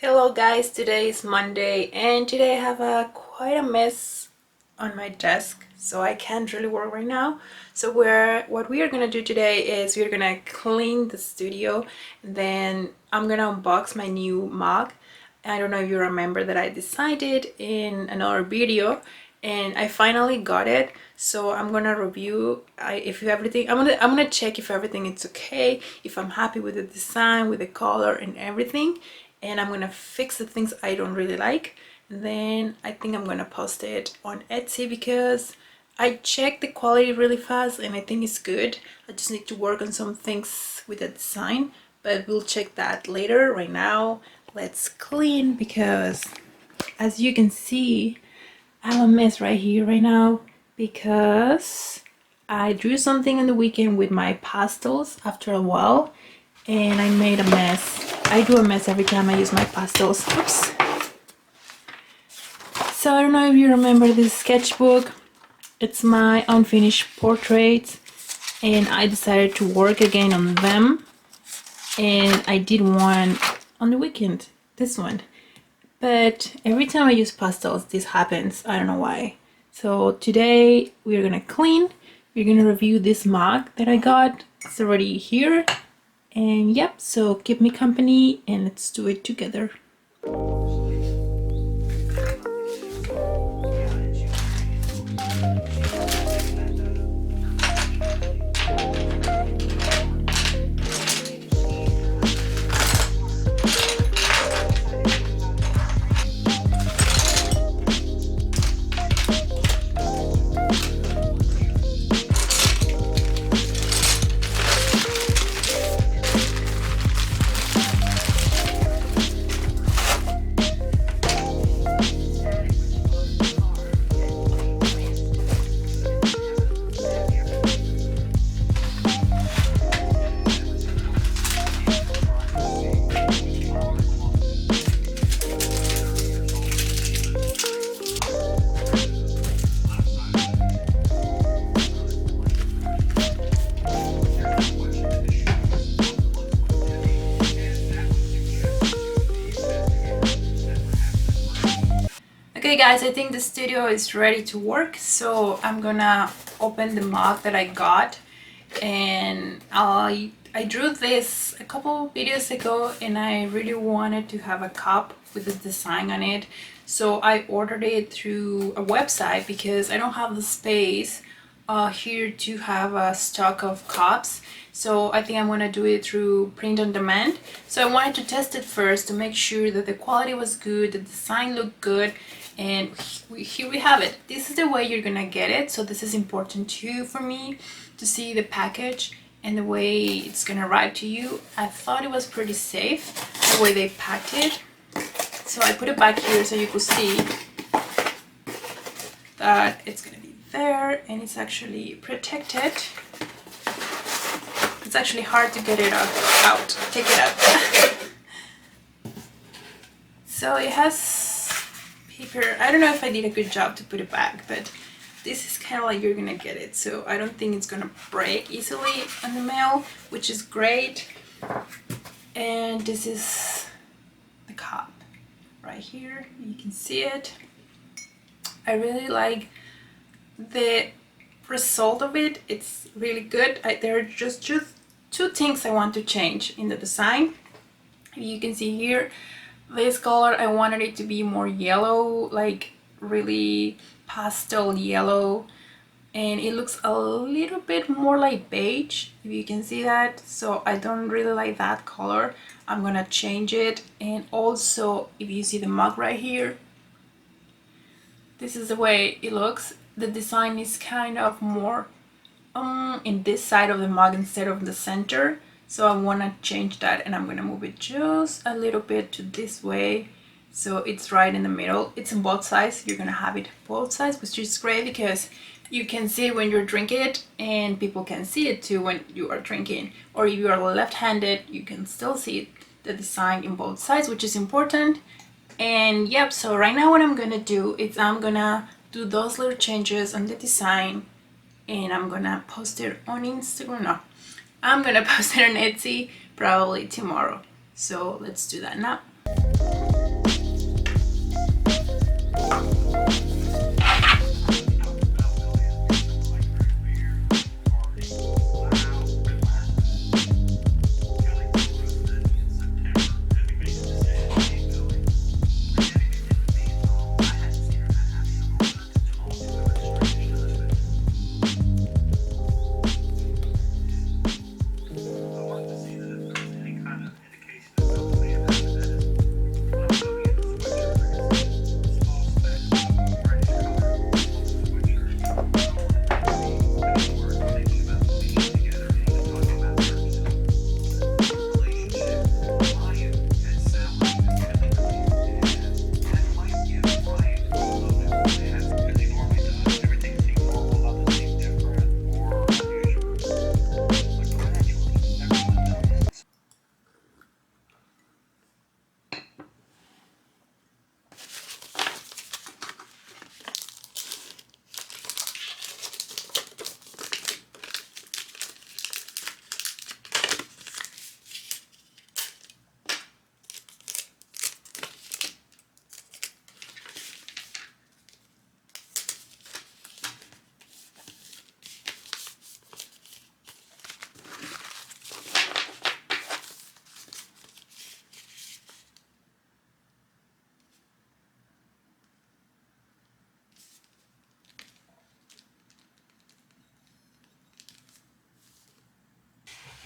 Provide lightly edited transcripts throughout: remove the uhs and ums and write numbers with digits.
Hello guys, today is Monday and today I have quite a mess on my desk, so I can't really work right now. So what we are gonna do today is we're gonna clean the studio, and then I'm gonna unbox my new mug. I don't know if you remember that I decided in another video and I finally got it, so I'm gonna review if everything. I'm gonna check if everything is okay, if I'm happy with the design, with the color and everything, and I'm gonna fix the things I don't really like. And then I think I'm gonna post it on Etsy because I checked the quality really fast and I think it's good. I just need to work on some things with the design, but we'll check that later. Right now, let's clean because as you can see, I have a mess right here right now because I drew something on the weekend with my pastels after a while and I made a mess. I do a mess every time I use my pastels. Oops. So I don't know if you remember this sketchbook. It's my unfinished portraits and I decided to work again on them, and I did one on the weekend, this one. But every time I use pastels, this happens. I don't know why. So today we're gonna clean. We're gonna review this mug that I got. It's already here. And yep, so keep me company and let's do it together. Okay guys, I think the studio is ready to work, so I'm gonna open the mug that I got. And I drew this a couple videos ago and I really wanted to have a cup with the design on it, so I ordered it through a website because I don't have the space here to have a stock of cups. So I think I'm gonna do it through print on demand. So I wanted to test it first to make sure that the quality was good, the design looked good, and here we have it. This is the way you're gonna get it, so this is important too for me to see the package and the way it's gonna arrive to you. I thought it was pretty safe the way they packed it, so I put it back here so you could see that it's gonna be there and it's actually protected. It's actually hard to get it out. Take it out. So it has paper. I don't know if I did a good job to put it back, but this is kind of like you're gonna get it, so I don't think it's gonna break easily on the mail, which is great. And this is the cup right here, you can see it. I really like the result of it. It's really good. There are just two things I want to change in the design. You can see here, this color I wanted it to be more yellow, like really pastel yellow, and it looks a little bit more like beige, if you can see that. So I don't really like that color. I'm gonna change it. And also, if you see the mug right here, this is the way it looks. The design is kind of more in this side of the mug instead of the center, so I want to change that, and I'm gonna move it just a little bit to this way so it's right in the middle. It's in both sides. You're gonna have it both sides, which is great because you can see it when you're drinking it and people can see it too when you are drinking. Or if you are left-handed, you can still see the design in both sides, which is important. And yep, so right now what I'm gonna do is I'm gonna do those little changes on the design and I'm gonna post it on Instagram. No, I'm gonna post it on Etsy probably tomorrow. So let's do that now.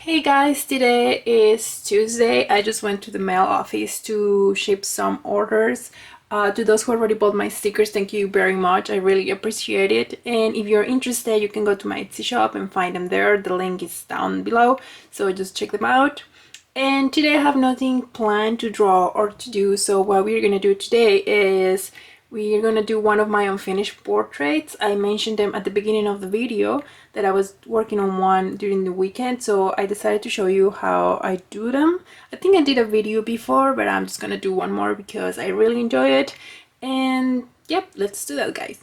Hey guys, today is Tuesday. I just went to the mail office to ship some orders. To those who already bought my stickers, thank you very much. I really appreciate it. And if you're interested, you can go to my Etsy shop and find them there. The link is down below, so just check them out. And today I have nothing planned to draw or to do, so what we're gonna do today is we're gonna do one of my unfinished portraits. I mentioned them at the beginning of the video that I was working on one during the weekend, so I decided to show you how I do them. I think I did a video before, but I'm just gonna do one more because I really enjoy it. And yep, let's do that, guys.